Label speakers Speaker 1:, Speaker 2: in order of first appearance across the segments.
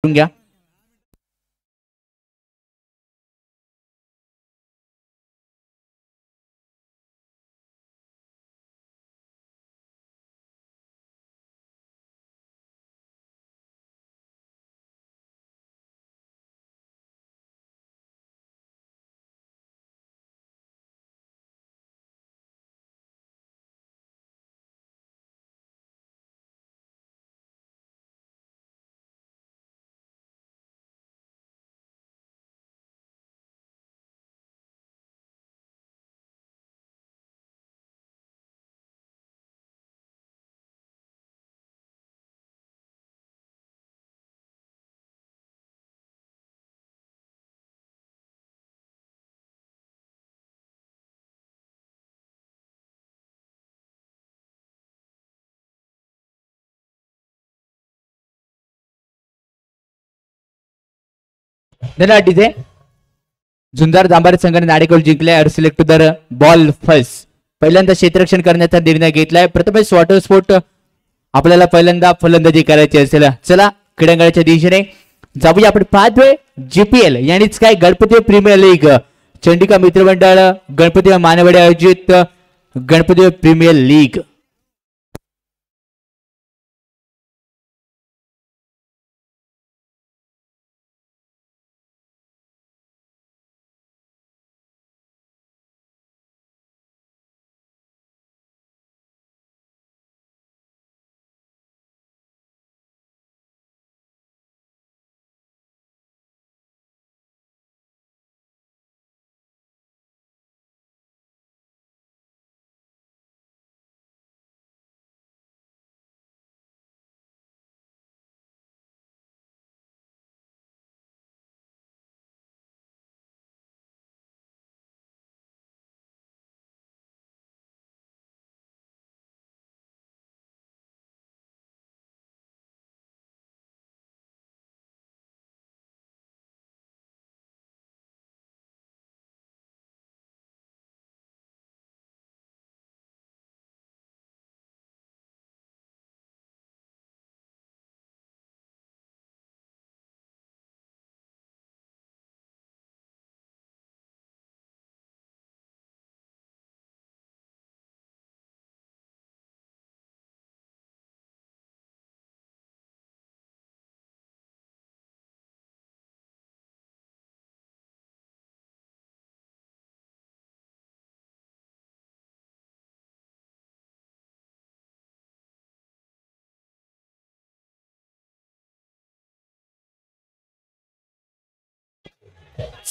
Speaker 1: घ्या. तिथे झुंजार जांभारे संघाने नाणेफेक जिंकले. Are select to the bowl first. पहिल्यांदा क्षेत्ररक्षण करण्याचा निर्णय घेतलाय. प्रथमच वॉटर स्पोर्ट आपल्याला पहिल्यांदा फलंदाजी करायची असेल. चला क्रीडांगणाच्या दिशेने जाऊया. आपण पाहतोय जीपीएल यानीच काय गणपती प्रीमियर लीग चंडिका मित्रमंडळ गणपती मानवडे आयोजित गणपती प्रीमियर लीग.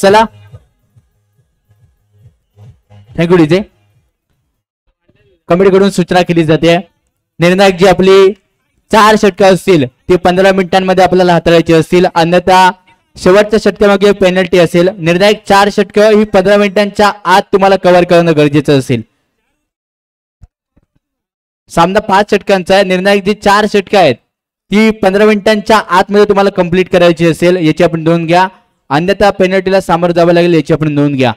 Speaker 1: चला थँक्यू डीजे. कमिटीकडून सूचना केली जाते. निर्णायक जी आपली 4 षटकं असतील ती 15 मिनिटांमध्ये आपल्याला हाताळायची असतील. अन्यथा शेवटच्या षटकामागे पेनल्टी असेल. निर्णायक 4 षटकं ही 15 मिनिटांच्या आत तुम्हाला कव्हर करणं गरजेचं असेल. सामना 5 षटकांचा आहे. निर्णायक जी 4 षटकं आहेत ती 15 मिनिटांच्या आतमध्ये तुम्हाला कंप्लीट करायची असेल याची आपण नोंद घ्या. अन्यथा पेनल्टीला सामोरं जावं लागेल याची आपण नोंद घ्या.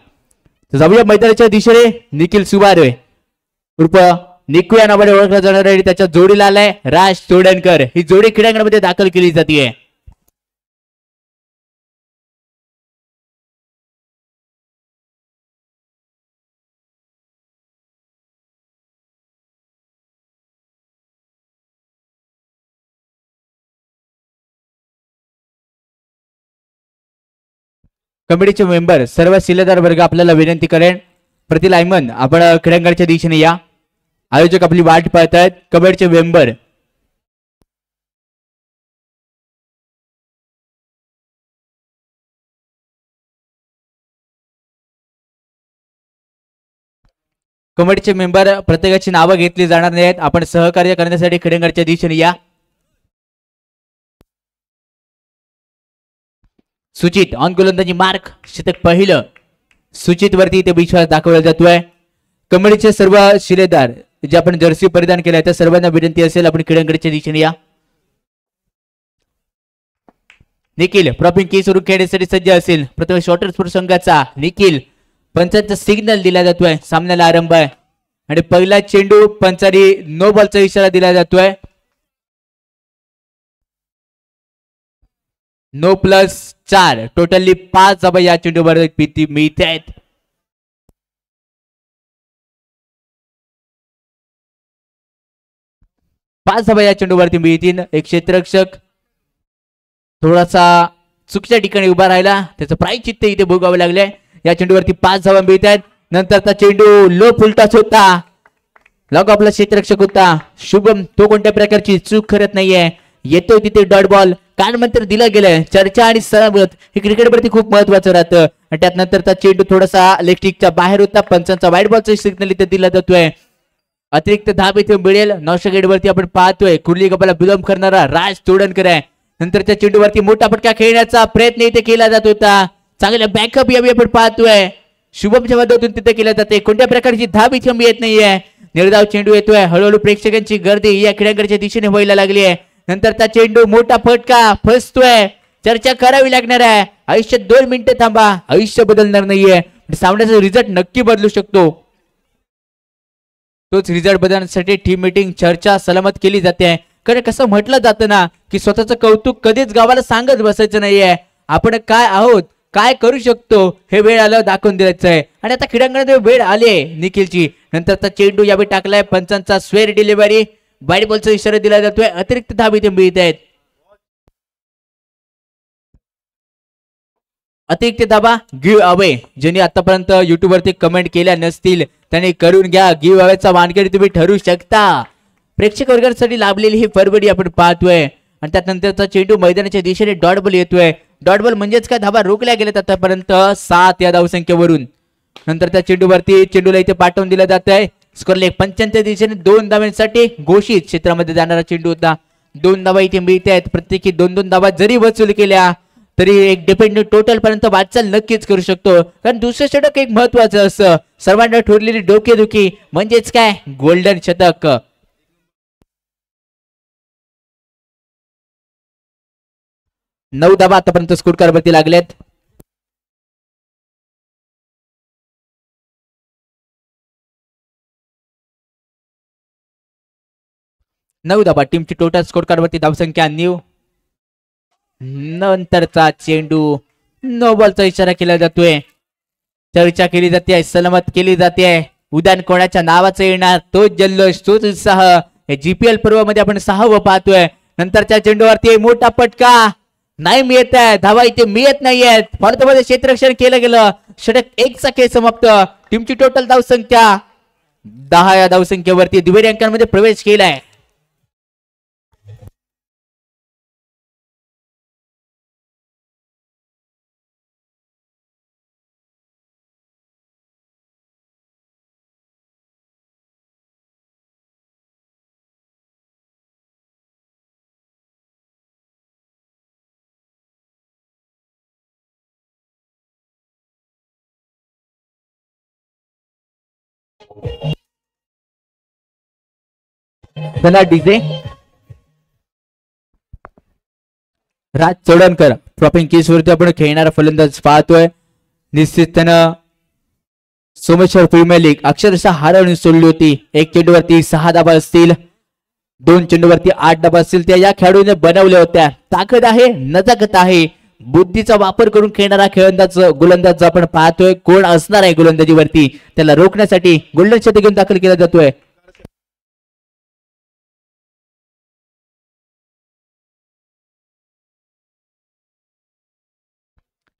Speaker 1: जाऊया मैदानाच्या दिशेने. निखिल सुबारे उर्फ निकू या नावाने ओळखला जाणार आहे. त्याच्या जोडीला आलाय राज तोडणकर. ही जोडी क्रीडांगणामध्ये दाखल केली जाते. कमिटीचे मेंबर सर्व शिलेदार वर्ग आपल्याला विनंती करेन प्रति लायमन आपण क्रीडांगणाच्या दिशेने या. आयोजक आपली वाट पाहत आहेत. कमिटीचे मेंबर प्रत्येकाची नावं घेतली जाणार नाहीत. आपण सहकार्य करण्यासाठी क्रीडांगणाच्या दिशेने या. सुचित ऑन गोलंदाजी मार्क. शतक पहिलं सुचित वरती इथे विश्वास दाखवला जातोय. कमिटीचे सर्व शिलेदार जे आपण जर्सी परिधान केल्या त्या सर्वांना विनंती असेल आपण क्रीडांगणाच्या दिशेने या. निखिल प्रॉपिंग की सुरू खेळण्यासाठी सज्ज असेल. प्रथम शॉर्टर स्पोर्ट संघाचा निखिल पंचांचा सिग्नल दिला जातोय. सामन्याला आरंभ आहे आणि पहिला चेंडू पंचांनी नो बॉलचा इशारा दिला जातोय. 9 प्लस 4 टोटली 5 धावा या चेंडूवर मिळत आहेत. पाच धावा या चेंडूवरती मिळतील. एक क्षेत्ररक्षक थोडासा चुकीच्या ठिकाणी उभा राहिला, त्याचं प्रायश्चित्त इथे भोगावं लागलंय. या चेंडूवरती 5 धावा मिळत आहेत. नंतरचा चेंडू लो फुलटॉस होता, लॉक आपला क्षेत्ररक्षक होता शुभम, तो कोणत्या प्रकारची चूक करत नाहीये. येतो तिथे डॉट बॉल, कानमंत्र दिलं गेलंय. चर्चा आणि सहमत हे क्रिकेटवरती खूप महत्वाचं राहतं. आणि त्यात नंतरचा चेंडू थोडासा इलेक्ट्रिकच्या बाहेर होता, पंचांचा वाईट बॉलचा सिग्नल इथे दिला जातोय. अतिरिक्त धाब इथे मिळेल. नॉशा गेटवरती आपण पाहतोय कुर्ली गप्पाला विलंब करणारा राज तोडणकर आहे. नंतरच्या चेंडूवरती मोठा फटका खेळण्याचा प्रयत्न इथे केला जात होता. चांगला बॅकअप यावेळी आपण पाहतोय शुभमच्या मदतीतून तिथे केल्या जाते. कोणत्या प्रकारची धाब इथे येत नाहीये. निर्धाव चेंडू येतोय. हळूहळू प्रेक्षकांची गर्दी या खेळाकडच्या दिशेने व्हायला लागली आहे. नंतरचा चेंडू मोठा फटका फसतोय. चर्चा करावी लागणार आहे. आयुष्यात 2 मिनिटं थांबा, आयुष्य बदलणार नाहीये. सामन्याचा रिझल्ट नक्की बदलू शकतो. तोच रिझल्ट बदलण्यासाठी टीम मीटिंग चर्चा सलामत केली जाते. कारण कसं म्हटलं जातं ना की स्वतःचं कौतुक कधीच गावाला सांगत बसायचं नाहीये. आपण काय आहोत, काय करू शकतो हे वेळ आलं दाखवून द्यायचं आहे. आणि आता क्रीडांगणात वेळ आली आहे निखिलची. नंतरचा चेंडू यावेळी टाकलाय. पंचांचा स्वेअर डिलिव्हरी, वाईट बॉलचा इशारा दिला जातोय. अतिरिक्त धाब इथे मिळत आहेत. अतिरिक्त धाबा गिव्ह अवे. ज्यांनी आतापर्यंत युट्यूब वरती कमेंट केल्या नसतील त्यांनी करून घ्या. गिव्ह अवेचा मानकरी तुम्ही ठरू शकता. प्रेक्षक वर्गासाठी लाभलेली ही फरवडी आपण पाहतोय. आणि त्यानंतरचा चेंडू मैदानाच्या दिशेने डॉट बॉल येतोय. डॉट बॉल म्हणजेच काय, धाबा रोखल्या गेल्यात आतापर्यंत 7 या धावसंख्येवरून. नंतर त्या चेंडूवरती चेंडूला इथे पाठवून दिलं जात आहे. स्कोर लेग 85 दिशेने 2 धावांसाठी घोषित क्षेत्रामध्ये जाणारा चेंडू होता. 2 धावा इथे मिळत आहेत. प्रत्येकी 2-2 धावा जरी वसूल केल्या तरी एक डिपेंडेंट टोटल पर्यंत वाटचाल नक्कीच करू शकतो. कारण दुसरं षटक एक महत्वाचं असं सर्वांना ठरलेली डोकेदुखी म्हणजेच काय, गोल्डन शतक. नऊ धावा आतापर्यंत स्कोर कारवरती लागल्यात. नऊ धावा टीमची टोटल स्कोर कारवरती धावसंख्या न्यू. नंतरचा चेंडू नो बॉलचा इशारा केला जातोय. चर्चा केली जाते, सलामत केली जाते. उद्यान कोणाच्या नावाचं येणार, तोच जल्लोष, तोच उत्साह. हे जीपीएल पर्वामध्ये आपण 6वं पाहतोय. नंतरच्या चेंडूवरती मोठा फटका नाही मिळत आहे. धावा इथे मिळत नाहीयेत. भारतामध्ये क्षेत्ररक्षण केलं गेलं. षटक 1चा खेळ समाप्त. टीमची टोटल धावसंख्या 10 या धावसंख्येवरती दुहेरी अंकांमध्ये प्रवेश केलाय. चला डीजे राज चोडणकर ड्रॉपिंग केस वरती आपण खेळणारा फलंदाज पाहतोय. निश्चितपणे सोमेश्वर प्रीमियर लीग अक्षरशः हारवून सोडली होती. 1 चेंडूवरती 6 धाबा असतील, 2 चेंडूवरती 8 धाबा असतील. त्या या खेळाडूने बनवल्या होत्या. ताकद आहे, नजाकत आहे, बुद्धीचा वापर करून खेळणारा गोलंदाज आपण पाहतोय. कोण असणार आहे गोलंदाजीवरती, त्याला रोखण्यासाठी गोल्डन शतक घेऊन दाखल केला जातोय.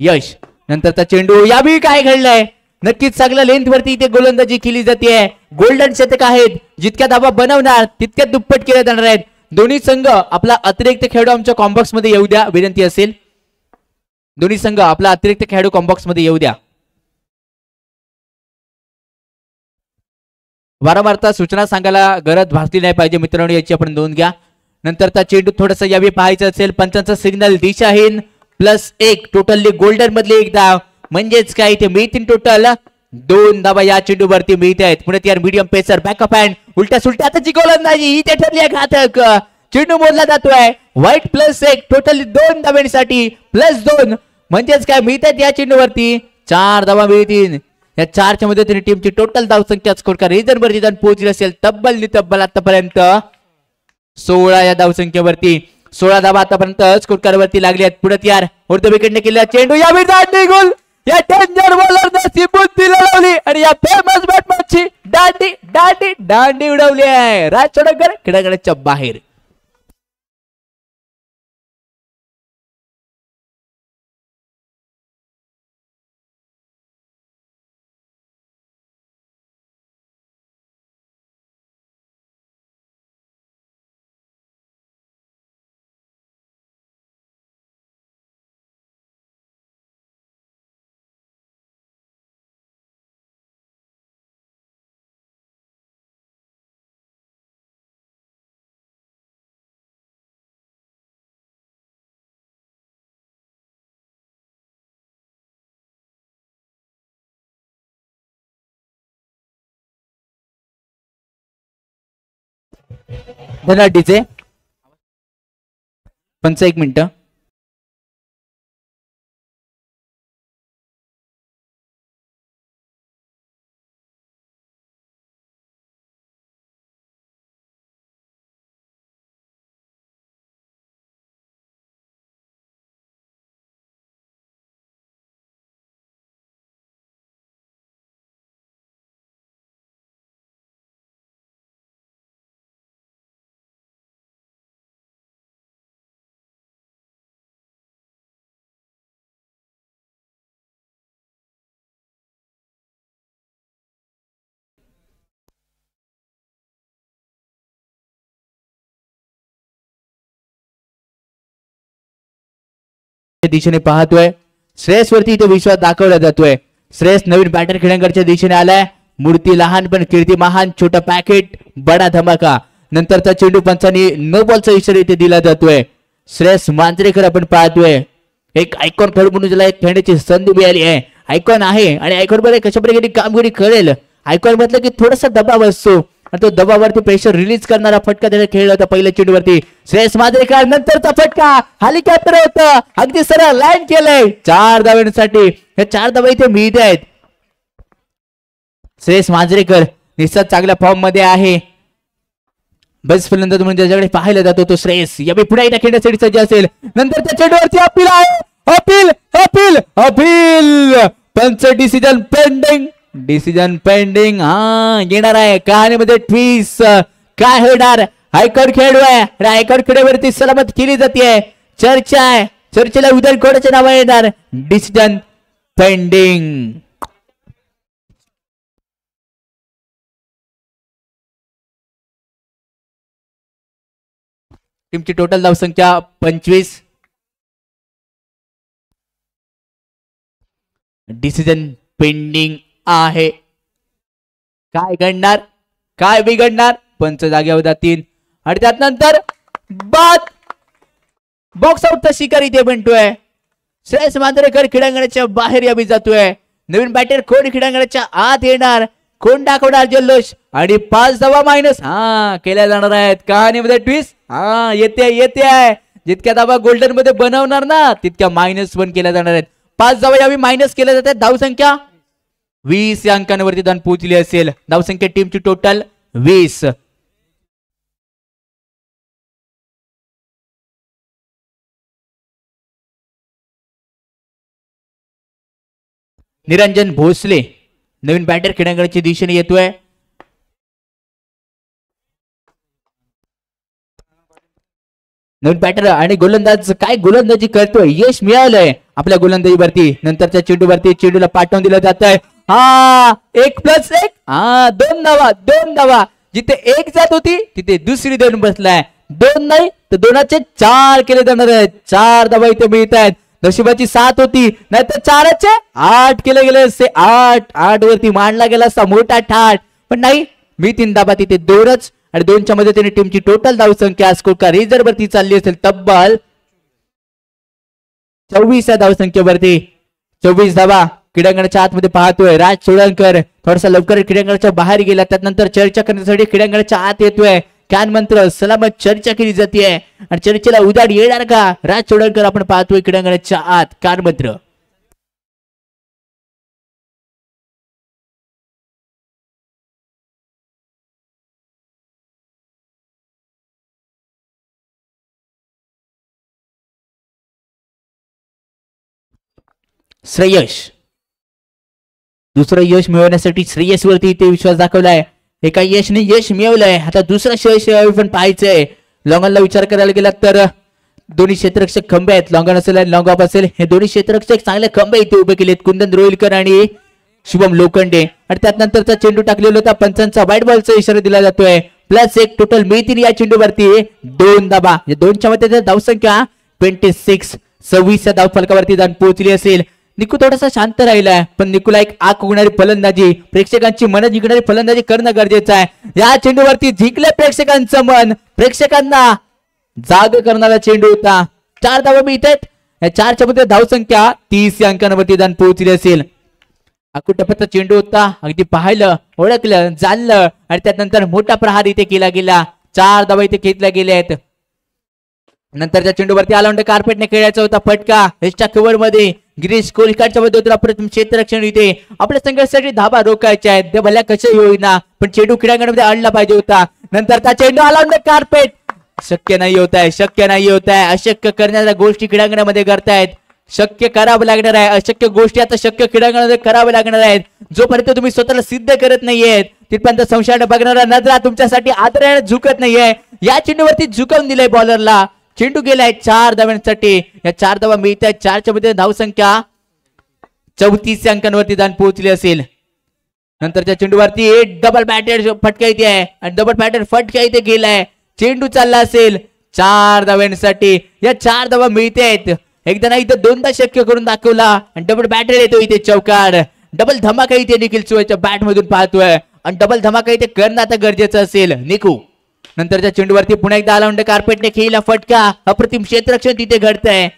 Speaker 1: यश. नंतरचा चेंडू, यावेळी काय घडलंय, नक्कीच चांगल्या लेंथ वरती इथे गोलंदाजी केली जाते. गोल्डन शतक आहेत. जितक्या धाबा बनवणार तितक्या दुप्पट केल्या जाणार आहेत. दोन्ही संघ आपला अतिरिक्त खेळाडू आमच्या कॉम्बॉक्स मध्ये येऊ द्या, विनंती असेल. दोन्ही संघ आपला अतिरिक्त खेळाडू कॉम्बॉक्स मध्ये येऊ द्या. वारंवार सूचना सांगायला गरज भासली नाही पाहिजे मित्रांनो, याची आपण नोंद घ्या. नंतरचा चेंडू थोडासा यावेळी पाहायचं असेल. पंचांचा सिग्नल दिशाहीन +1 टोटली गोल्डन मधली 1 धाव. म्हणजेच काय, इथे मिळतील टोटल 2 धावा या चेंडूवरती मिळत आहेत. पुढे यार मीडियम पेसर बॅकअप हँड उलट्या सुलट्या आताची गोलंदाजी इथे ठरली आहे घातक. चेंडू मोजला जातोय. व्हाईट +1 टोटली 2 धाव्यांसाठी +2 म्हणजेच काय मिळतात या चेंडूवरती 4 धावा मिळतील. या 4च्या मदतीने टीमची टोटल धावसंख्या स्कोर का रिझन वर पोहोचली असेल तब्बल आतापर्यंत 16 या धावसंख्येवरती. 16 धावा आतापर्यंत स्कोर कार्डवरती लागली आहेत. पुढे यार उर्ध विकेटने केलेला चेंडू या दांडी गोल या डेंजर बॉलरने सिबुद्दीला लावली आणि या फेमस बॅट्समनची दांडी दांडी दांडी उडवली आहे. राज चोडकर खेळागड्याच्या बाहेर. धन्यवाद डीजे. पंच 1 मिनिट. दिशेने पाहतोय श्रेयस वरती इथे विश्वास दाखवला जातोय. श्रेयस नवीन बॅटर खेळांकडच्या दिशेने आलाय. मूर्ती लहान पण कीर्ती महान. छोटा पॅकेट बडा धमाका. नंतरचा चेंडू पंचांनी नो बॉलचा इशारा इथे दिला जातोय. श्रेयस मांजरेकर आपण पाहतोय एक आयकॉन खेळू म्हणून ज्याला एक खेळण्याची संधी मिळाली आहे. आयकॉन आहे आणि आयकॉन मध्ये कशा प्रकारे कामगिरी करेल. आयकॉन म्हटलं की थोडासा दबाव असतो आणि तो दबावावरती प्रेशर रिलीज करणारा फटका त्याने खेळला होता पहिल्या चेंडूवरती. श्रेयस मांजरेकर नंतरचा फटका हेलिकॉप्टर होता अगदी सरळ लँड केलंय 4 धावांसाठी. हे 4 धावा इथे मिळत आहेत. श्रेयस मांजरेकर निश्चित चांगल्या फॉर्म मध्ये आहे. बस फलंदाज म्हणून ज्याच्याकडे पाहायला जातो तो श्रेयस यावेळी पुन्हा एकदा खेळण्यासाठी सज्ज असेल. नंतर त्या चेंडूवरती अपील आहे. अपील अपील अपील पंच डिसिजन पेंडिंग. डिसिजन पेंडिंग येणार आहे. कहाणीमध्ये ट्विस काय होणार. हायकोर्ट खेळू आहे. हायकोर्ट खेळीवरती सलामत केली जाते. चर्चा आहे. चर्चेला उदय कोणाचे नाव येणार. Decision pending. टीमची टोटल धावसंख्या 25. डिसिजन पेंडिंग आहे. काय घडणार काय बिघडणार. पंच जागेवर जातील आणि त्यानंतर बाद बॉक्स आउटचा शिकारी ते म्हणतोय. श्रेयस मांजरेकर क्रीडांगणाच्या बाहेर यावी जातोय. नवीन बॅटर कोण क्रीडांगणाच्या आत येणार. कोण दाखवणार जल्लोष आणि 5 धावा मायनस केल्या जाणार आहेत. कहाणीमध्ये ट्विस्ट येते येते आहे. जितक्या धावा गोल्डन मध्ये बनवणार ना तितक्या मायनस पण केल्या जाणार आहेत. 5 धावा यावी मायनस केल्या जातात. धावसंख्या 20 या अंकांवरती जाऊन पोहोचली असेल. धावसंख्या टीमची टोटल 20. निरंजन भोसले नवीन बॅटर खेळांगणाच्या दिशेने येतोय. नवीन बॅटर आणि गोलंदाज काय गोलंदाजी करतोय. यश मिळालंय आपल्या गोलंदाजीवरती. नंतरच्या चेंडूवरती चेंडूला पाठवून दिलं जात आहे. 1+1 2 धावा 2 धावा. जिथे 1 जात होती तिथे दुसरी 2 बसलाय. 2 नाही तर 2चे 4 केले जाणार आहेत. 4 धावा इथे मिळत आहेत. नशिबाची 7 होती नाही तर 4चे 8 केले गेले असते. 8 वरती मांडला गेला असता मोठा ठाट पण नाही. मी 3 धावा तिथे 2च आणि 2च्या मदतीने टीमची टोटल धावसंख्या स्कोर का रिझर्व वरती चालली असेल तब्बल 24 या धावसंख्येवरती. 24 धावा क्रीडांगणाच्या आतमध्ये पाहतोय. राज चोडणकर थोडासा लवकर क्रीडांगणाच्या बाहेर गेला. त्यानंतर चर्चा करण्यासाठी क्रीडांगणाच्या आत येतोय. कॅन मंत्र सलामत चर्चा केली जाते आणि चर्चेला उदाड येणार का. राज चोडणकर आपण पाहतोय क्रीडांगणाच्या आत. कॅन मंत्र श्रेयस दुसरं यश मिळवण्यासाठी श्रेयसवरती इथे विश्वास दाखवलाय. एका यशने यश मिळवलंय, आता दुसरं यश पण पाहायचंय. लॉंगॉनला विचार करायला गेला तर दोन्ही क्षेत्ररक्षक खंबे आहेत, लॉंगॉन असेल आणि लॉंग ऑफ असेल. हे दोन्ही क्षेत्ररक्षक चांगले खंबे इथे उभे केलेत, कुंदन रोहिलकर आणि शुभम लोखंडे. आणि त्यानंतरचा चेंडू टाकलेला होता, पंचांचा वाईट बॉलचा इशारा दिला जातोय. +1 टोटल मिळतील या चेंडूवरती 2 धाबा. या 2च्या मध्ये धावसंख्या 26 26 या धावफलकावरती जाऊन पोहोचली असेल. निकू थोडासा शांत राहिलाय, पण निकूला एक आग उगणारी फलंदाजी, प्रेक्षकांची मन जिंकणारी फलंदाजी करणं गरजेचं आहे. या चेंडूवरती जिंकले प्रेक्षकांचं मन, प्रेक्षकांना जाग करणारा चेंडू होता. 4 धावा मिळतात. या 4च्या मध्ये धावसंख्या 30 या अंकांवरती जाऊन पोहोचली असेल. अकुटपचा चेंडू होता, अगदी पाहिलं, ओळखलं, जाणलं आणि त्यानंतर मोठा प्रहार इथे केला गेला. 4 धावा इथे घेतल्या गेल्या आहेत. नंतरच्या चेंडूवरती ऑलराउंड कार्पेटने खेळायचा होता फटका. एसच्या कव्हर मध्ये गिरीश कोलिकाच्या मध्ये प्रथम क्षेत्ररक्षण इथे आपल्या संघासाठी धाबा रोखायच्या आहेत. ते भल्या कसे होईना, पण चेंडू क्रीडांगणामध्ये आणला पाहिजे होता. नंतरचा चेंडू ऑलराउंड कार्पेट. शक्य नाही होत आहे, शक्य नाही होत आहे. अशक्य करण्याच्या गोष्टी क्रीडांगणामध्ये करतायत. शक्य करावं लागणार आहे, अशक्य गोष्टी आता शक्य क्रीडांगणामध्ये करावं लागणार आहेत. जोपर्यंत तुम्ही स्वतःला सिद्ध करत नाहीयेत तिथपर्यंत संशयाने बघणारा नजरा तुमच्यासाठी आदराने झुकत नाहीये. या चेंडूवरती झुकवून दिलंय बॉलरला. चेंडू गेलाय 4 धावांसाठी. या 4 धावा मिळत आहेत. 4च्या मध्ये धावसंख्या 34 अंकांवरती जाऊन पोहोचली असेल. नंतरच्या चेंडूवरती एक डबल बॅटेड फटका इथे आहे आणि डबल बॅटेड फटका इथे गेलाय. चेंडू चालला असेल 4 धावांसाठी. या 4 धावा मिळत आहेत. एकदा नाही तर दोनदा शक्य करून दाखवला आणि डबल बॅटेड येतो इथे चौकार. डबल धमाका इथे देखील सुवाच्या बॅट मधून पाहतोय आणि डबल धमाका इथे करणं आता गरजेचं असेल. निकू नंतरच्या चेंडूवरती पुन्हा एकदा ऑलराउंड कार्पेटने खेळला फटका. अप्रतिम क्षेत्ररक्षण तिथे घडतंय.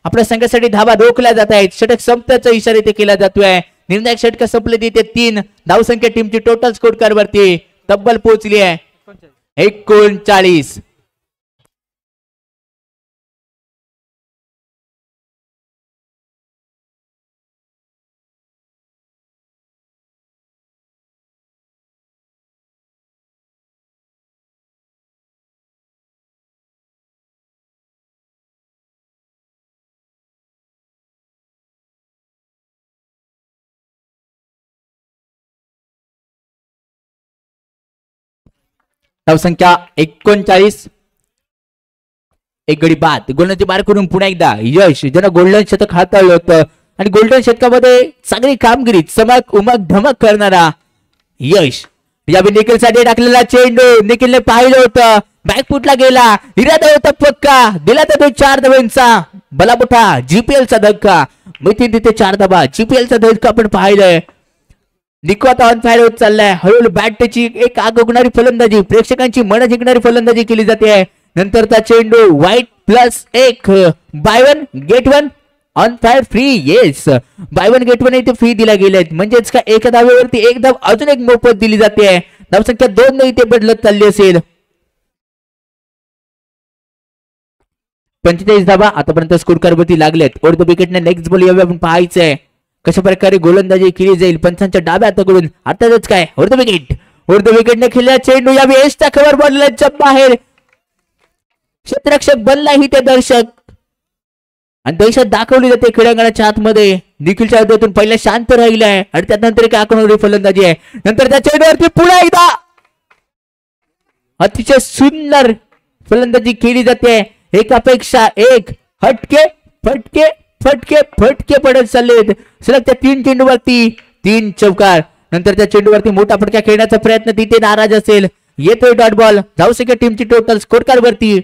Speaker 1: आपल्या संघासाठी धावा रोखल्या जात आहेत. षटक संपण्याचा इशारा इथे केला जातोय. निर्णायक षटक संपले तिथे 3 धावसंख्या टीमची टोटल स्कोर कार्ड वरती तब्बल पोहोचली आहे 39. धावसंख्या 39. एक गडी बाद गोलंदाजी बार करून पुन्हा एकदा यश ज्यांना गोल्डन शतक हाताळलं होतं आणि गोल्डन शतकामध्ये चांगली कामगिरी चमक उमक धमक करणारा यश. यावेळी निखिल साठी टाकलेला चेंडू निखिलने पाहिलं होतं, बॅकफुटला गेला, इरादा होता पक्का, दिला तर तो 4 धावांचा बलाबोठा जीपीएलचा धक्का. मिथून तिथे 4 धावा जीपीएलचा धक्का आपण पाहिलंय. निको आता ऑन फायर होत चाललाय. हळूहळू बॅटची एक आग उगणारी फलंदाजी, प्रेक्षकांची मन जिंकणारी फलंदाजी केली जाते. नंतरचा चेंडू white +1 buy 1 get 1 on fire free. Yes, buy 1 get 1 इथे फ्री दिल्या गेलेत. म्हणजेच का एका धावेवरती एक धाव अजून एक मोफत दिली जाते. धावसंख्या 2 ने इथे बदलत चालली असेल. 45 धावा आतापर्यंत स्कोर कार्डवरती लागलेत. ओढतो विकेटने नेक्स्ट बॉल यावे आपण पाहायचंय कशा प्रकारे गोलंदाजी केली जाईल. पंचांच्या डाव्या हाताकडून अर्थातच काय ओढतो विकेटने खेळला चेंडू या वेळेसच्या कव्हर बॉलच्या बाहेर. क्षेत्ररक्षक बनला ही ते दर्शक आणि दहशत दाखवली जाते क्रीडांगणाच्या आतमध्ये. निखिलच्या हातातून पहिला शांत राहिलाय आणि त्यानंतर एक आक्रमक फलंदाजी आहे. नंतर त्या चेंडूवरती पुन्हा एकदा अतिशय सुंदर फलंदाजी केली जाते. एकापेक्षा एक हटके फटके फटके फटके पडत चाललेत. सलग त्या 3 चेंडूवरती 3 चौकार. नंतर त्या चेंडूवरती मोठा फटका खेळण्याचा प्रयत्न तिथे नाराज असेल. येतोय डॉट बॉल. धावसंख्या टीमची टोटल स्कोर कार्ड वरती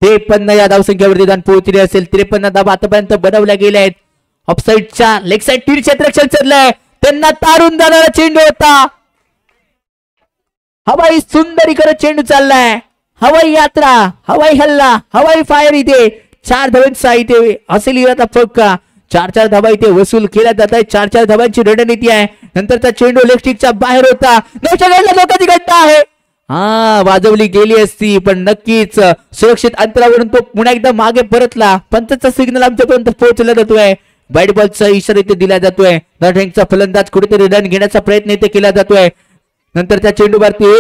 Speaker 1: 53 या धावसंख्येवरती जाऊन पोहोचली असेल. 53 धावा आतापर्यंत बनवल्या गेल्या आहेत. ऑफसाईडच्या लेग साईड 3 क्षेत्ररक्षण चढलंय. त्यांना तारून जाणारा चेंडू होता. हवाई सुंदरीकडे चेंडू चाललाय. हवाई यात्रा, हवाई हल्ला, हवाई फायर इथे 4 धावांचा इथे असेल इरादा फटका. 4 धावा इथे वसूल केल्या जात आहे. 4 धावांची रणनीती आहे. नंतरचा चेंडू लेग स्टिकच्या बाहेर होता. लोकांची घटना आहे. वाजवली गेली असती पण नक्कीच सुरक्षित अंतरावरून तो पुन्हा एकदा मागे परतला. पंचाचा सिग्नल आमच्यापर्यंत पोहोचला जातोय. बॅट बॉलचा इशारा इथे दिला जातोय. रँकचा फलंदाज कुठेतरी रन घेण्याचा प्रयत्न इथे केला जातोय. नंतर त्या चेंडूवरती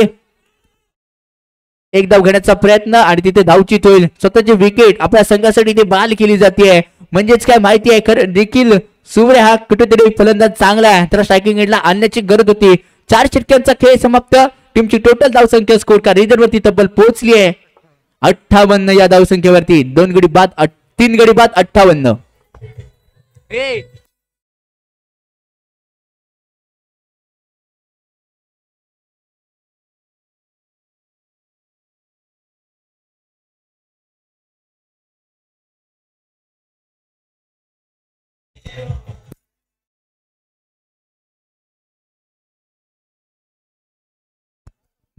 Speaker 1: एक धाव घेण्याचा प्रयत्न आणि तिथे धावचीत होईल. स्वतःची विकेट आपल्या संघासाठी इथे बाल केली जाते. म्हणजेच काय माहिती आहे खरं निखिल सूर्य हा कुठेतरी फलंदाज चांगला आहे, त्याला स्ट्रायकिंग एंडला आणण्याची गरज होती. 4 षटकांचा खेळ समाप्त. टीमची टोटल धावसंख्या स्कोर का रीजन वरती तब्बल पोहोचली आहे 58 या धावसंख्येवरती. 2 गडी बाद 3 गडी बाद 58.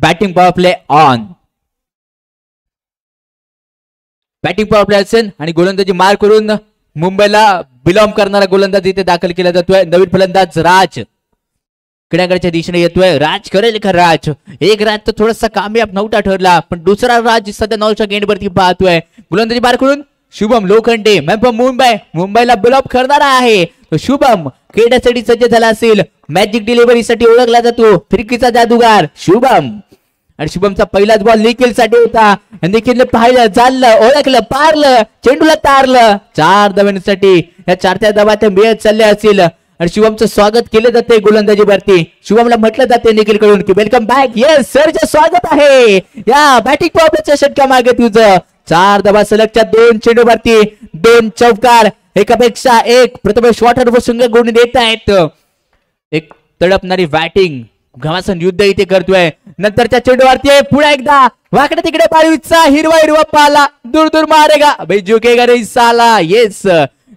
Speaker 1: Batting power play on. Batting power play असेल आणि गोलंदाजी मार करून मुंबईला बिलॉंग करणारा गोलंदाज इथे दाखल केला जातोय. नवीन फलंदाज राज किड्याकडच्या दिशेने येतोय. राज करेल का? राज एक राज तर थोडासा कामयाब नव्हता ठरला, पण दुसरा राज सध्या 9च्या गेंडवरती पाहतोय. गोलंदाजी मार करून शुभम लोखंडे मुंबईला बिलॉंग करणारा आहे. शुभम खेळण्यासाठी सज्ज झाला असेल. मॅजिक डिलिव्हरीसाठी ओळखला जातो फिरकीचा जादूगार शुभम. आणि शुभमचा पहिलाच बॉल निखिल साठी होता. निखिलने पाहिलं, चाललं, ओळखलं, पारलं, चेंडूला तारलं. 4 धावांसाठी या 4थ्या धावात मिळत चालले असतील. आणि शुभमचं स्वागत केलं जाते गोलंदाजीवरती. शुभमला म्हटलं जाते निखिल कडून की वेलकम बॅक. येस सरचं स्वागत आहे या बॅटिंग पॉवरच्या षटका मागे तुझं. 4 धावा सलगच्या 2 चेंडूवरती 2 चौकार एकापेक्षा एक. प्रथमेश वॉटर व सुंग गुण देत आहेत. एक तडपणारी बॅटिंग घमासन युद्ध इथे करतोय. नंतरच्या चेंडूवरती पुन्हा एकदा वाकडे तिकडे पाळीचा हिरवा पाला दूर दूर मारेगा भाई झुकेगा रे साला. येस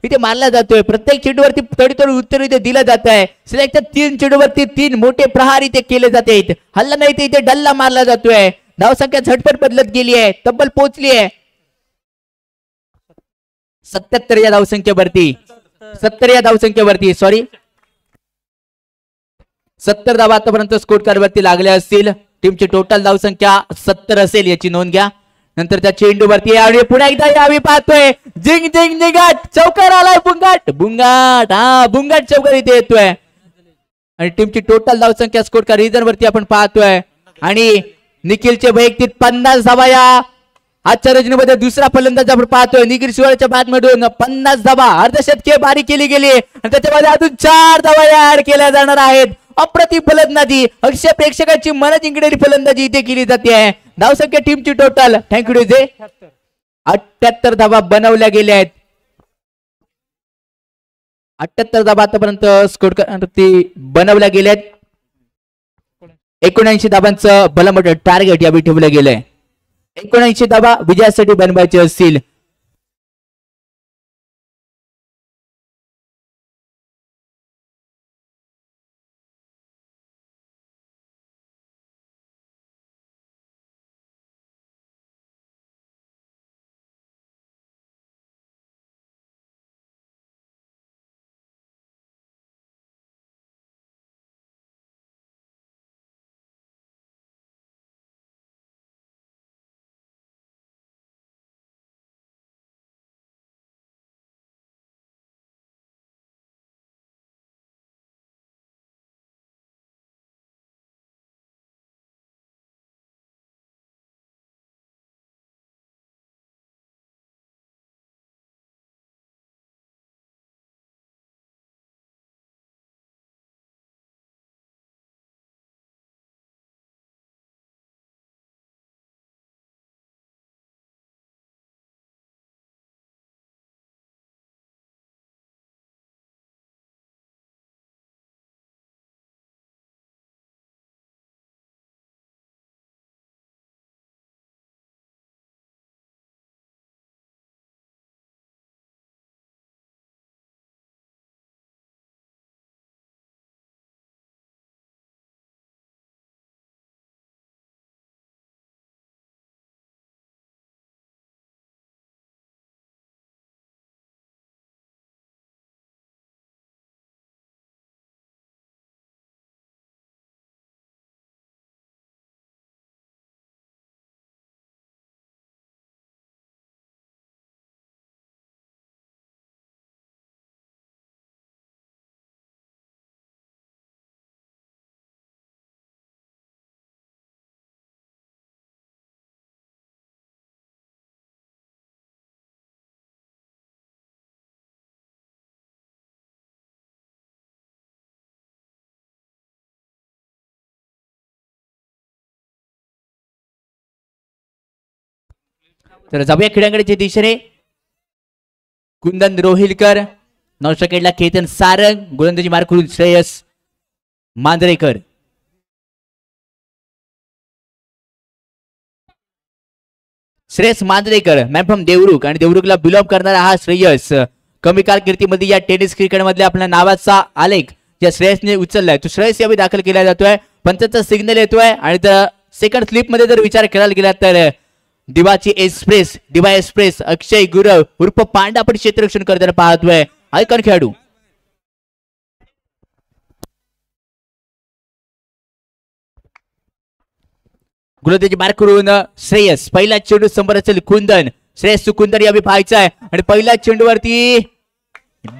Speaker 1: इथे मारला जातोय. प्रत्येक चेंडूवरती तडतड उत्तर इथे दिलं जात आहे. सिलेक्टच्या 3 चेंडूवरती 3 मोठे प्रहार इथे केले जाते. हल्ला नाही ते इथे डल्ला मारला जातोय. धावसंख्या झटपट बदलत गेली आहे, तब्बल पोहोचली आहे 77 या धावसंख्येवरती. 70 या धावसंख्येवरती सॉरी 70 धावा आतापर्यंत स्कोर कार्डवरती लागल्या असतील. टीमची टोटल धावसंख्या 70 असेल याची नोंद घ्या. नंतर त्या चेंडूवरती यावेळी पुन्हा एकदा यावी पाहतोय. जिंग जिंग निघाट चौकार आलाय. बुंगाट हा बुंगाट चौकार इथे येतोय. आणि टीमची टोटल धावसंख्या स्कोर का रीजन वरती आपण पाहतोय. आणि निखिलचे वैयक्तिक 50 धावा या आजच्या रजनीमध्ये दुसरा फलंदाज आपण पाहतोय. निखिल शिवाळच्या बॅट मधून 50 धावा अर्धशतकीय बारी केली गेली आणि त्याच्यामध्ये अजून 4 धावा ऍड केल्या जाणार आहेत. अप्रतिम फलंदाजी अक्षय प्रेक्षकांची मन जिंकणारी फलंदाजी इथे केली जाते आहे. धावसंख्या टीमची टोटल थँक्यू डीजे 78 धावा बनवल्या गेल्या आहेत. 78 धावा आतापर्यंत स्कोर बनवल्या गेल्या आहेत. 79 धावांचं भलं टार्गेट यावेळी ठेवलं गेलंय. 79 धावा विजयासाठी बनवायचे असतील. तर जाऊया क्रीडांगणाच्या दिशेने. कुंदन रोहिलकर, नॉन विकेटला केतन सारंग, गोलंदाजी मार करून श्रेयस मांजरेकर. श्रेयस मांजरेकर मॅन फ्रॉम देवरुख आणि देवरुखला बिलॉंग करणारा हा श्रेयस. कमी कारकिर्दीमध्ये या टेनिस क्रिकेट मधल्या आपल्या नावाचा आलेख ज्या श्रेयसने उचललाय तो श्रेयस यावेळी दाखल केला जातोय. पंचाचा सिग्नल येतोय आणि तर सेकंड स्लिप मध्ये जर विचार करायला गेला तर दिवाची एक्सप्रेस, दिवा एक्सप्रेस अक्षय गुरव उर्फ पांडा आपण क्षेत्ररक्षण करताना पाहतोय. आयकॉन खेळाडू. गोलंदाजी मार करून श्रेयस. पहिला चेंडू समोर असेल कुंदन. श्रेयस कुंदन यावेळी पाहायचा आहे आणि पहिल्या चेंडूवरती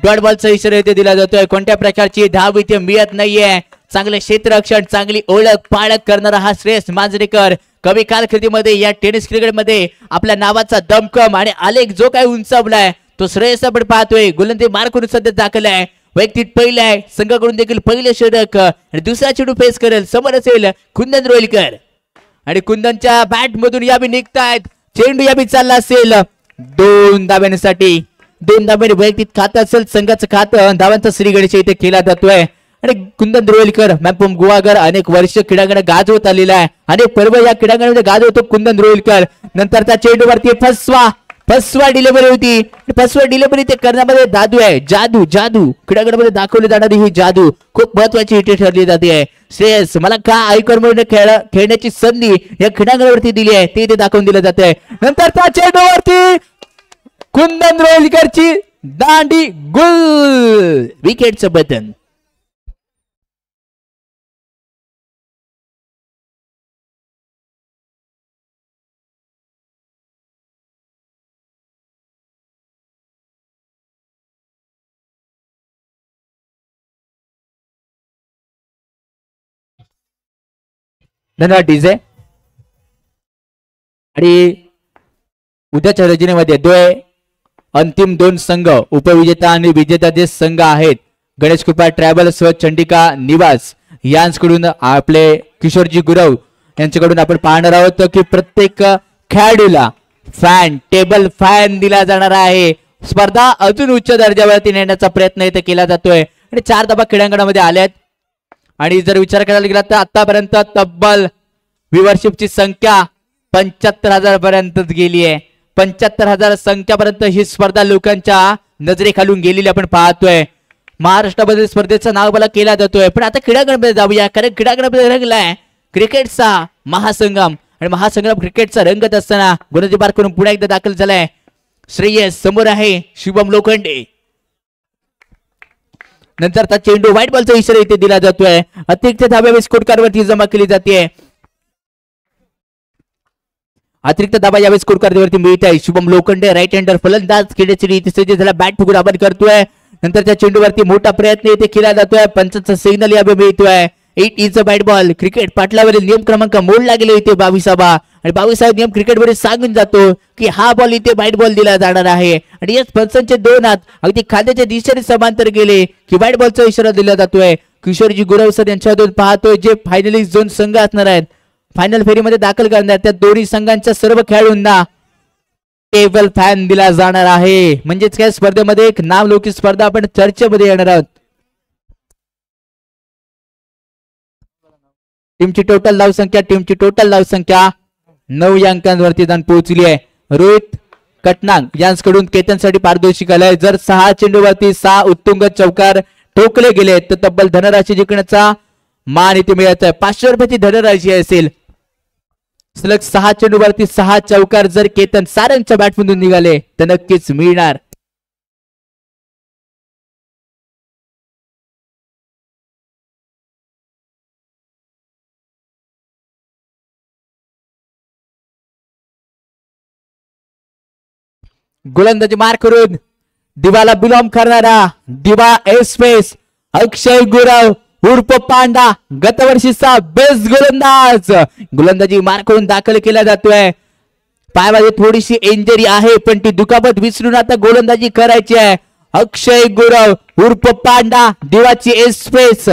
Speaker 1: डॉट बॉलचा इशारा इथे दिला जातोय. कोणत्या प्रकारची धाव इथे मिळत नाहीये. चांगले क्षेत्ररक्षण, चांगली ओळख पाळख करणारा हा श्रेयस मांजरेकर कमी कालखंडीमध्ये या टेनिस क्रिकेटमध्ये आपल्या नावाचा दमखम आणि आलेख जो काही उंचावलाय तो श्रेयस आपण पाहतोय. गोलंदाजी मार करून सध्या दाखल आहे. वैयक्तिक पहिला आहे, संघाकडून देखील पहिले षटक आणि दुसरा चेंडू फेस करेल. समोर असेल कुंदन रोहिलकर आणि कुंदनच्या बॅट मधून याबी निघतायत. चेंडू याबी चालला असेल 2 धाब्यांसाठी. 2 धाब्याने वैयक्तिक खातं असेल संघाचं खातं. धावांचा श्रीगणेश इथे केला जातोय आणि कुंदन रोहिलकर मॅपम गुवागर अनेक वर्ष क्रीडांगणात गाजवत आलेला आहे. अनेक पर्व या क्रीडांगणामध्ये गाजवतो कुंदन रोहिलकर. नंतरच्या चेंडूवरती फसवा डिलिव्हरी होती. फसवा डिलिव्हरी ते करण्यामध्ये जादू आहे. जादू क्रीडांगणामध्ये दाखवली जाणारी ही जादू खूप महत्वाची इथे ठरली जाते. श्रेयस मला का आयकॉन खेळण्याची संधी या क्रीडांगणावरती दिली आहे ते इथे दाखवून दिलं जाते. नंतरच्या चेंडूवरती कुंदन रोहिलकरची दांडी गुल. विकेटचं बटन. धन्यवाद डीजे. आणि उद्याच्या रचनेमध्ये अंतिम 2 संघ उपविजेता आणि विजेता जे संघ आहेत गणेश कृपा ट्रॅव्हल्स व चंडिका निवास यांच्याकडून आपले किशोरजी गुरव यांच्याकडून आपण पाहणार आहोत की प्रत्येक खेळाडूला टेबल फॅन दिला जाणार आहे. स्पर्धा अजून उच्च दर्जावरती नेण्याचा प्रयत्न इथे केला जातोय आणि 4 धाबा क्रीडांगणामध्ये आल्यात. आणि जर विचार करायला गेला तर आतापर्यंत तब्बल व्ह्यूअरशिपची संख्या 75,000 पर्यंत गेली आहे. 75,000 संख्यापर्यंत ही स्पर्धा लोकांच्या नजरेखालून गेलेली आपण पाहतोय. महाराष्ट्रामध्ये स्पर्धेचं नाव मला केला जातोय. पण आता क्रीडांगणामध्ये जाऊया कारण क्रीडांगणामध्ये रंगलाय क्रिकेटचा महासंग्राम आणि महासंग्राम क्रिकेटचा रंगत असताना गोलंदाजी मार करून पुन्हा एकदा दाखल झालाय श्रेयस. समोर आहे शुभम लोखंडे. नंतर चेंडू व्हाईट बॉलचा इशारा इथे दिला जातोय. अतिरिक्त धाब्या स्कोर कार्डवरती जमा केली जाते. अतिरिक्त धाबा यावेळी स्कोर कार्डवरती मिळत आहे. शुभम लोखंडे राईट हँडर फलंदाज खेळण्याची इथे त्याला बॅट फुगून आपण करतोय. नंतर त्या चेंडूवरती मोठा प्रयत्न इथे केला जातोय. पंचाचा सिग्नल यावेळी मिळतोय. 8 is a bat ball. Cricket पाटलावरील नियम क्रमांक मोडला गेले इथे 22 आणि 22 नियम क्रिकेटमध्ये सांगून जातो की हा बॉल इथे व्हाईट बॉल दिला जाणार आहे. आणि या पंचांचे 2 हात अगदी खांद्याच्या दिशेने समांतर गेले की व्हाईट बॉलचा इशारा दिला जातोय. किशोरजी गुरव सर यांच्यातून पाहतोय जे फायनलिस्ट 2 संघ असणार आहेत फायनल फेरीमध्ये दाखल करणार त्या दोन्ही संघांच्या सर्व खेळाडूंना टेबल फॅन दिला जाणार आहे. म्हणजेच काय स्पर्धेमध्ये एक नावलौकिक स्पर्धा आपण चर्चेमध्ये येणार आहोत. टीमची टोटल धावसंख्या 9 अंकांवरती जाऊन पोहोचली आहे. रोहित कटनांग यांच्याकडून केतनसाठी पारितोषिक आलंय. जर 6 चेंडूवरती 6 उत्तुंग चौकार ठोकले गेले तर तब्बल धनराशी जिंकण्याचा मान इथे मिळत आहे. 500 रुपयाची धनराशी असेल. सलग 6 चेंडूवरती 6 चौकार जर केतन सारंगच्या बॅटमधून निघाले तर नक्कीच मिळणार. गोलंदाजी मार करून दिवाला बिलॉंग करणारा दिवा एक्सप्रेस अक्षय गुरव उर्फ पांडा गतवर्षीचा बेस्ट गोलंदाज. गोलंदाजी मार करून दाखल केला जातोय. पायामध्ये थोडीशी इंजरी आहे पण ती दुखापत विसरून आता गोलंदाजी करायची आहे. अक्षय गुरव उर्फ पांडा दिवाची एक्सप्रेस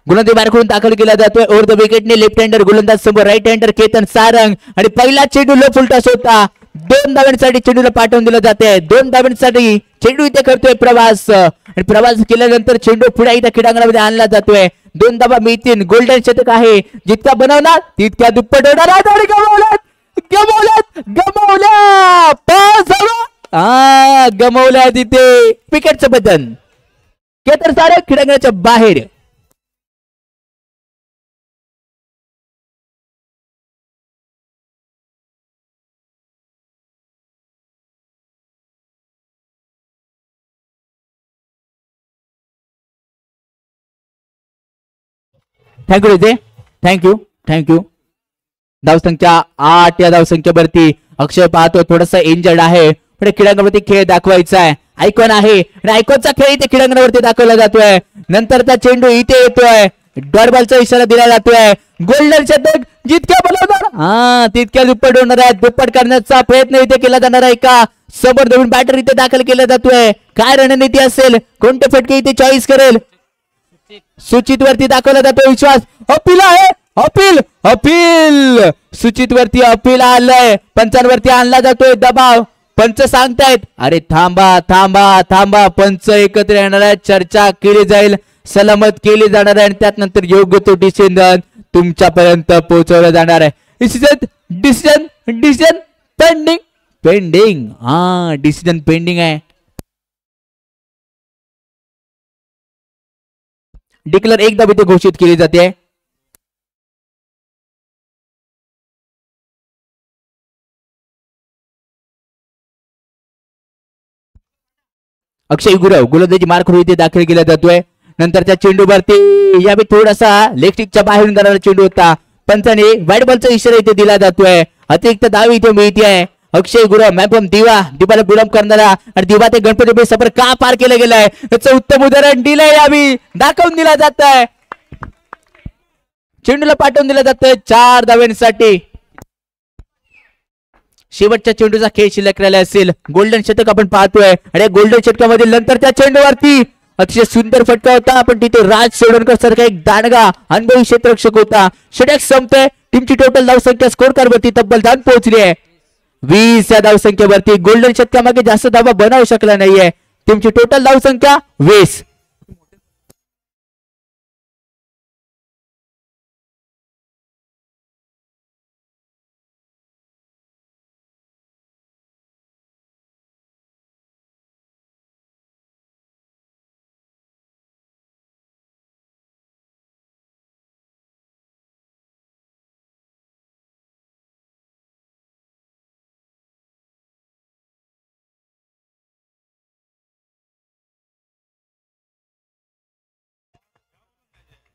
Speaker 1: गोलंदाजी मार्कवरून दाखल केला जातोय ओव्हर द विकेटने लेफ्ट हँडर गोलंदाज समोर राईट हँडर केतन सारंग आणि पहिला चेंडू लो फुलटॉस होता 2 धावांसाठी चेंडूला पाठवून दिलं जाते 2 धावांसाठी चेंडू इथे करतोय प्रवास आणि प्रवास केल्यानंतर चेंडू पुढे इथे क्रीडांगणामध्ये आणला जातोय 2 धावा मिळतील गोल्डन शतक आहे जितका बनवणार तितक्या दुप्पट होणार आणि गमावल्या 5 धावा गमावल्या तिथे विकेटचं बटन केतन सारंग क्रीडांगणाच्या बाहेर थँक्यू रिजे थँक्यू धावसंख्या 8 या धावसंख्येवरती अक्षय पाहतो थोडासा इंजर्ड आहे पण क्रीडांगणावरती खेळ दाखवायचा आहे आयकॉन आहे आणि आयकॉनचा खेळ इथे क्रीडांगणावरती दाखवला जातोय नंतरचा चेंडू इथे येतोय डॉट बॉलचा इशारा दिला जातोय गोल्डन शतक जितक्या बोलवणार तितक्या दुप्पट होणार आहे दुप्पट करण्याचा प्रयत्न इथे केला जाणार आहे का समोर नवीन बॅटर इथे दाखल केला जातोय काय रणनीती असेल कोणते फटके इथे चॉईस करेल सूचित वरती दाखवला जातो विश्वास अपील आहे अपील सूचित वरती अपील आलंय पंचांवरती आणला जातोय दबाव पंच सांगतायत अरे थांबा पंच एकत्र येणार आहे चर्चा केली जाईल सलामत केली जाणार आहे आणि त्यानंतर योग्य तो डिसिजन तुमच्यापर्यंत पोहोचवला जाणार आहे डिसिजन पेंडिंग डिसिजन पेंडिंग आहे डिक्लेअर एकदा इथे घोषित केली जाते अक्षय गुरव गोलंदाजी मार्कवर इथे दाखल केला जातोय नंतरच्या चेंडूवरती यावेळी थोडासा लेग बाहेरून जाणारा चेंडू होता पंचाने वाईट बॉलचा इशारा इथे दिला जातोय अतिरिक्त धाव इथे मिळते आहे अक्षय गुरव मॅपम दिवाला बुलम करणारा आणि दिवा ते गणपती सफर का पार केलं गेलाय याचं उत्तम उदाहरण दिलंय यावी दाखवून दिला जात आहे चेंडूला पाठवून दिला जातोय 4 धावांसाठी शेवटच्या चेंडूचा खेळ शिल्लक राहिला असेल गोल्डन शतक आपण पाहतोय आणि गोल्डन शतकामधील नंतरच्या चेंडूवरती अतिशय सुंदर फटका होता पण तिथे राज सोडणकर सारखा एक दांडगा अनुभवी क्षेत्ररक्षक होता षटक संपतोय टीमची टोटल धावसंख्या स्कोर कार्डवरती तब्बल 10 पोहोचली आहे 20 या धावसंख्येवरती गोल्डन शतकामागे जास्त धावा बनवू शकला नाहीये टीमची टोटल धावसंख्या 20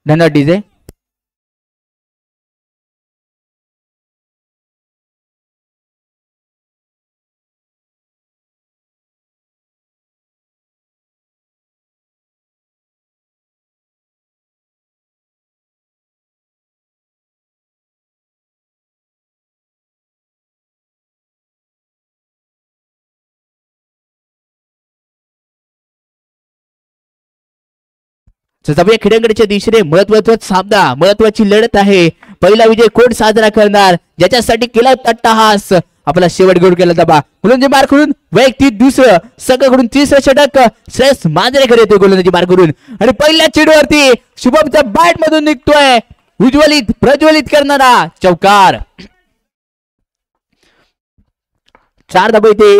Speaker 1: धन्यवाद डीजे खेळाडूच्या दिशेने महत्वाचा सामना महत्वाची लढत आहे पहिला विजय कोण साजरा करणार ज्याच्यासाठी केला अट्टहास आपला शेवट गोल केला दबा गोलंदाजी मार करून वैयक्तिक दुसरं संघाकडून तिसरं षटक श्रेयस मांजरेकर येतोय गोलंदाजी मार करून आणि पहिल्या चेंडूवरती शुभमच्या बॅट मधून निघतोय उज्ज्वलित प्रज्वलित करणारा चौकार 4 धाबा इथे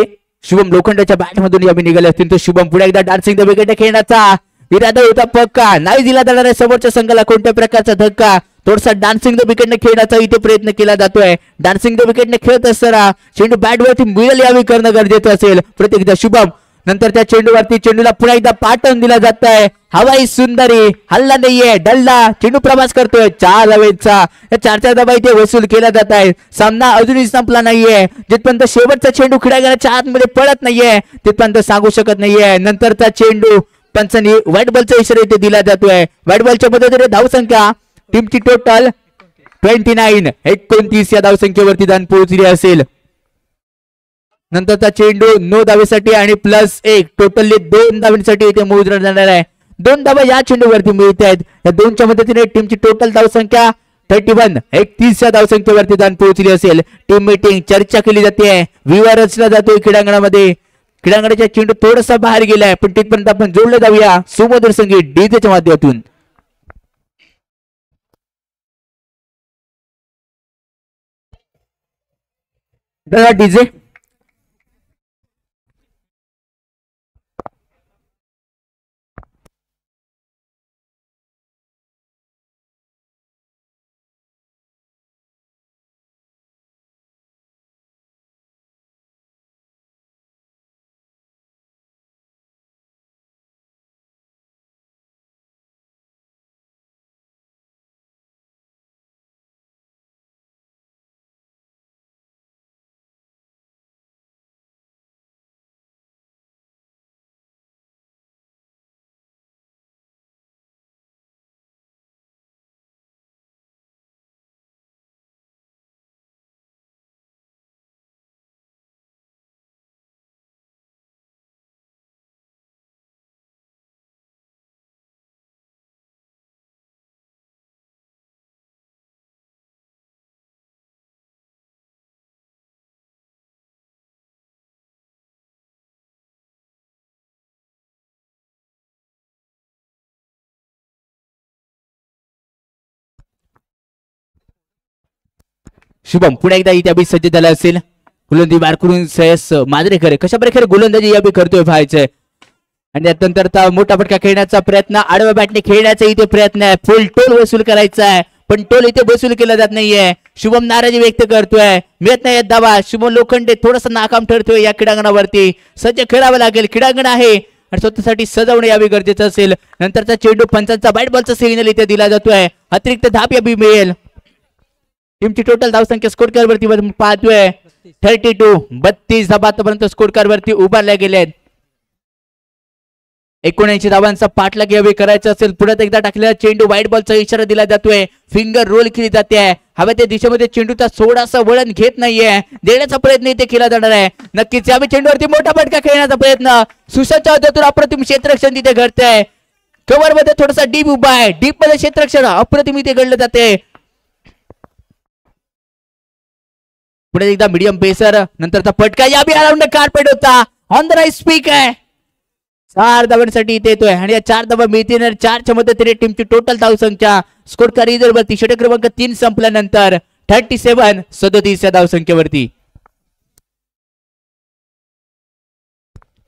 Speaker 1: शुभम लोखंडाच्या बॅट मधून यावी निघाले असतील तर शुभम पुढे एकदा डान्सिंग द विकेट खेळण्याचा इरादा होता पक्का नाही दिला जाणार आहे समोरच्या संघाला कोणत्या प्रकारचा धक्का थोडासा डान्सिंग द विकेटने खेळण्याचा इथे प्रयत्न केला जातोय डान्सिंग द विकेटने खेळत असताना चेंडू बॅटवरती मिळेल यावी करणं गरजेचं असेल प्रत्येकदा शुभम नंतर त्या चेंडूवरती चेंडूला पुन्हा एकदा पाठवून दिला जात आहे हवाई सुंदरी हल्ला नाहीये डल्ला चेंडू प्रवास करतोय 4 धावेचा या 4 धावा इथे वसूल केला जात आहे सामना अजूनही संपला नाहीये जिथपर्यंत शेवटचा चेंडू खेळायच्या आतमध्ये पडत नाहीये तिथपर्यंत सांगू शकत नाहीये नंतरचा चेंडू पंचांनी व्हाईट बॉलचा इशारा इथे दिला जातोय व्हाईट बॉलच्या मदतीने धावसंख्या टीमची टोटल 29 या धावसंख्येवरती धान पोहोचली असेल नंतरचा चेंडू 9 धावेसाठी आणि +1 टोटली 2 धावांसाठी इथे मोजला जाणार आहे 2 धावा या चेंडूवरती मिळत आहेत. या 2च्या मदतीने टीमची टोटल धावसंख्या 31 31 या धावसंख्येवरती जाऊन पोहोचली असेल. टीम मीटिंग चर्चा केली जाते, विवाह रचला जातोय क्रीडांगणामध्ये. क्रीडांगणाचा चेंडू थोडासा बाहेर गेलाय, पण तिथपर्यंत आपण जोडलं जाऊया सुमधुर संगीत डीजेच्या माध्यमातून. डीजे शुभम पुन्हा एकदा इथे अभि सज्ज झाला असेल. गोलंदाजी मार करून श्रेयस मांजरेकर कशा प्रकारे गोलंदाजी अभि करतोय व्हायचंय. आणि त्यानंतर मोठा फटका खेळण्याचा प्रयत्न, आडव्या बॅटने खेळण्याचा इथे प्रयत्न आहे. फुल टोल वसूल करायचा आहे, पण टोल इथे वसूल केला जात नाहीये. शुभम नाराजी व्यक्त करतोय, मिळत नाही धावा. शुभम लोखंडे थोडासा नाकाम ठरतोय या क्रीडांगणावरती. सज्ज खेळावं लागेल, क्रीडांगण आहे आणि स्वतःसाठी सजवणे यावी गरजेचं असेल. नंतरचा चेंडू पंचांचा बॅट बॉलचा सिग्नल इथे दिला जातोय. अतिरिक्त धाप यावी मिळेल. टीमची टोटल धावसंख्या स्कोर कार्ड वरती पाहतोय 32 32 धावा आतापर्यंत स्कोर कार्ड वरती उभारल्या गेल्यात. 79 धावांचा पाठलाग यावेळी करायचा असेल. पुढे एकदा टाकलेला चेंडू व्हाईट बॉलचा इशारा दिला जातोय. फिंगर रोल केली जाते. हव्या त्या दिशेमध्ये चेंडूचा थोडासा वळण घेत नाहीये, देण्याचा प्रयत्न इथे केला जाणार आहे. नक्कीच या चेंडूवरती मोठा फटका खेळण्याचा प्रयत्न, सुशांतच्या हातातून अप्रतिम क्षेत्ररक्षण तिथे घडतंय. कव्हर मध्ये थोडासा डीप उभा आहे, डीप मध्ये क्षेत्ररक्षण अप्रतिम इथे घडलं जाते. पुढे एकदा मीडियम पेसर, नंतरचा फटका या बी अराउंड कार्पेट होता. ऑन द राईट स्पीक आहे. 4 धावांसाठी इथे येतोय आणि या 4 धावा मिळतील. 4च्या मदतीने टीमची टोटल धावसंख्या स्कोर कार्ड षटक क्रमांक 3 संपल्यानंतर 37 37 या धावसंख्येवरती.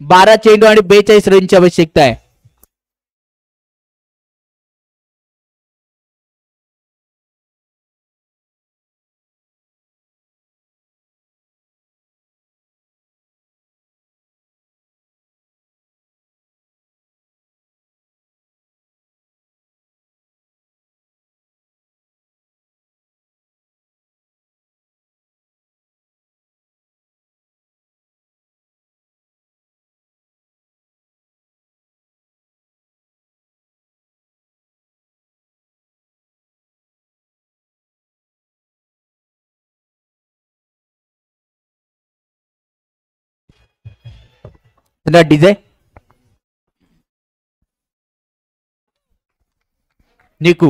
Speaker 1: 12 चेंडू आणि 42 रनची आवश्यकता आहे. डीजे निकू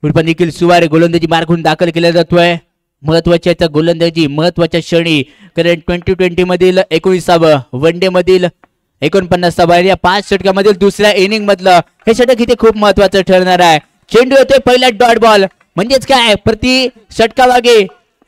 Speaker 1: उर्फ निखिल सुवारे गोलंदाजी मार्गून दाखल केला जातोय. महत्वाच्या गोलंदाजी महत्वाच्या क्षणी, कारण 2020 मधील 19वा वन डे मधील 49वा या 5 षटकामधील दुसऱ्या इनिंग मधलं हे षटक इथे खूप महत्वाचं ठरणार आहे. चेंडू येतोय पहिला डॉट बॉल, म्हणजेच काय प्रति षटकामागे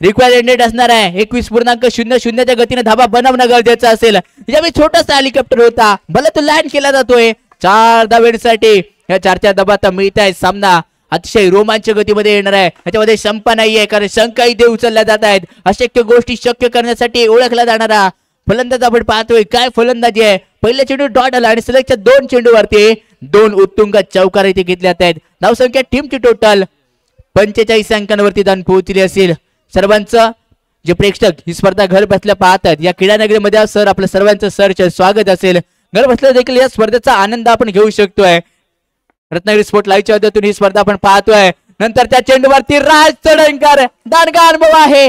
Speaker 1: रिक्वायरमेंट असणार आहे 21.00 च्या गतीने धाबा बनवणं गरजेचं असेल. यावेळी छोटासा हेलिकॉप्टर होता, भले तो लँड केला जातोय. 4 धावेसाठी या 4 धाबात मिळत आहे. सामना अतिशय रोमांचक गतीमध्ये येणार आहे. याच्यामध्ये शंका नाहीये, कारण शंका इथे उचलल्या जात आहेत. अशक्य गोष्टी शक्य करण्यासाठी ओळखला जाणारा फलंदाज आपण पाहतोय. काय फलंदाजी आहे. पहिल्या चेंडू डॉट आला आणि सलगच्या 2 चेंडूवरती 2 उत्तुंग चौकार इथे घेतल्या आहेत. धावसंख्या टीमची टोटल 45 अंकांवरती जाऊन पोहोचली असेल. सर्वांचं जे प्रेक्षक ही स्पर्धा घर बसल्या पाहतात, या क्रीडा नगरीमध्ये सर आपलं सर्वांचं सरचे स्वागत असेल. घर बसल्या देखील या स्पर्धेचा आनंद आपण घेऊ शकतोय. रत्नागिरी स्पोर्ट लाईव्हच्या माध्यमातून ही स्पर्धा आपण पाहतोय. नंतर त्या चेंडूवरती राज चढणकर, दांडगा अनुभव आहे.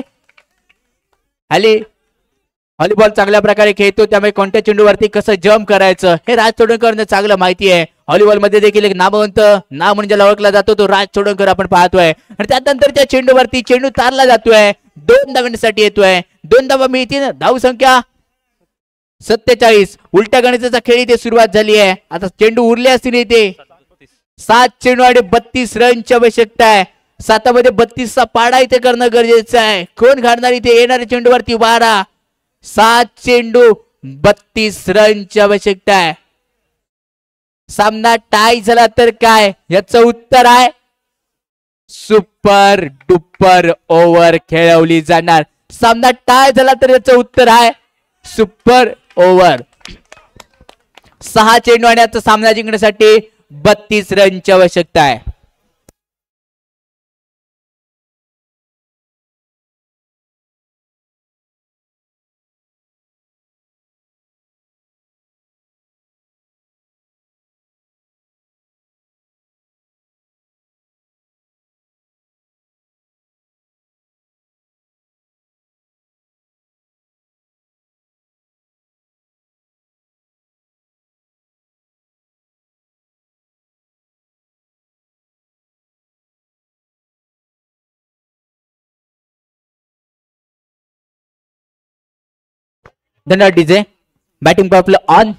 Speaker 1: व्हॉलीबॉल चांगल्या प्रकारे खेळतो, त्यामुळे कोणत्या चेंडूवरती कसं जम्प करायचं हे राज चढणकरने चांगलं माहिती आहे. व्हॉलीबॉल मध्ये देखील एक नामवंत नाव म्हणजे ज्याला ओळखला जातो तो राज चोडणकर आपण पाहतोय आणि त्यानंतरच्या चेंडूवरती चेंडू तारला जातोय 2 धावांसाठी येतोय 2 धावा मिळतील धाव संख्या 47 उलट्या गणिताचा खेळ इथे सुरुवात झाली आहे आता चेंडू उरले असतील इथे 7 चेंडू आणि 32 रनची आवश्यकता आहे 7 मध्ये 32 चा पाडा इथे करणं गरजेचं आहे कोण घालणार इथे येणाऱ्या चेंडूवरती 12 7 चेंडू 32 रनची आवश्यकता आहे सामना टाय झाला तर काय याचं उत्तर आहे सुपर डुपर ओव्हर खेळवली जाणार सामना टाय झाला तर याचं उत्तर आहे सुपर ओव्हर 6 चेंडू आणि आता सामना जिंकण्यासाठी 32 रनची आवश्यकता आहे धन्यवाद डीजे बॅटिंग पापलं ऑन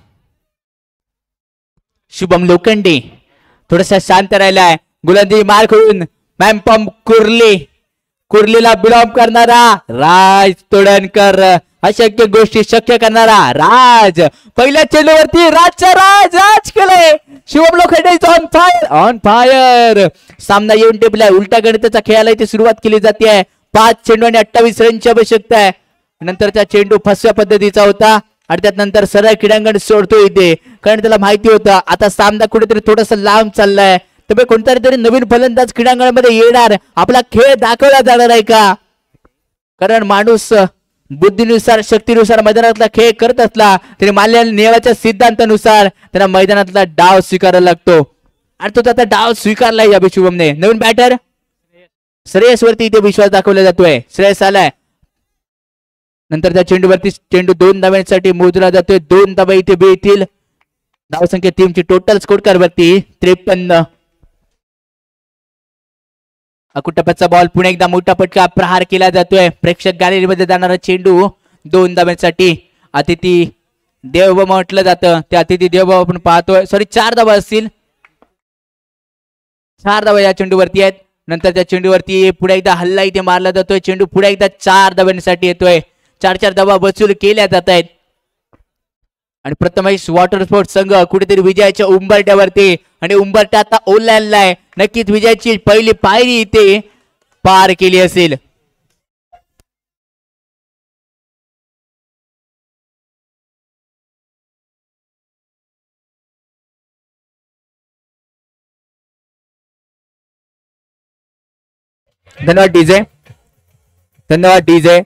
Speaker 1: शुभम लोखंडे थोडासा शांत राहिलाय गोलंदाजी मार करून मॅम पंप कुर्लीला बिलॉंग करणारा राज तोडणकर अशक्य गोष्टी शक्य करणारा राज पहिल्या चेंडूवरती राज केलंय शुभम लोखंडे ऑन फायर सामना येऊन टेपलाय उलट्या गणिताचा खेळाला इथे सुरुवात केली जाते 5 चेंडू आणि 28 रनची आवश्यकता आहे नंतरचा चेंडू फसव्या पद्धतीचा होता आणि त्यानंतर सरळ क्रीडांगण सोडतो इथे कारण त्याला माहिती होतं आता सामना कुठेतरी थोडासा लांब चाललाय तर कोणतरी तरी नवीन फलंदाज क्रीडांगणामध्ये येणार आपला खेळ दाखवला जाणार आहे का कारण माणूस बुद्धीनुसार शक्तीनुसार मैदानातला खेळ करत असला तरी मानलेल्या नियमाच्या सिद्धांतानुसार त्यांना मैदानातला डाव स्वीकारायला लागतो आणि तो त्याचा डाव स्वीकारलाय या शुभमने नवीन बॅटर श्रेयस वरती इथे विश्वास दाखवला जातोय श्रेयस आलाय नंतर त्या चेंडूवरती चेंडू 2 धाव्यांसाठी मोजला जातोय 2 धावा इथे मिळतील धावसंख्या टीमची टोटल स्कोर वरती 53 अकुटप्पाचा बॉल पुणे एकदा मोठा पटका प्रहार केला जातोय प्रेक्षक गॅलरीमध्ये जाणारा चेंडू 2 धाव्यांसाठी अतिथी देव म्हटलं जातं ते अतिथी देव आपण पाहतोय सॉरी 4 धावा असतील 4 धावा या चेंडूवरती आहेत नंतर त्या चेंडूवरती पुढे एकदा हल्ला इथे मारला जातोय चेंडू पुढे एकदा 4 धाव्यांसाठी येतोय 4 धावा वसूल केल्या जात आहेत आणि प्रथमेश वॉटर स्पोर्ट्स संघ कुठेतरी विजयाच्या उंबरट्यावरती आणि उंबरट्या आता ओलांडलाय नक्कीच विजयाची पहिली पायरी इथे पार केली असेल धन्यवाद डीजे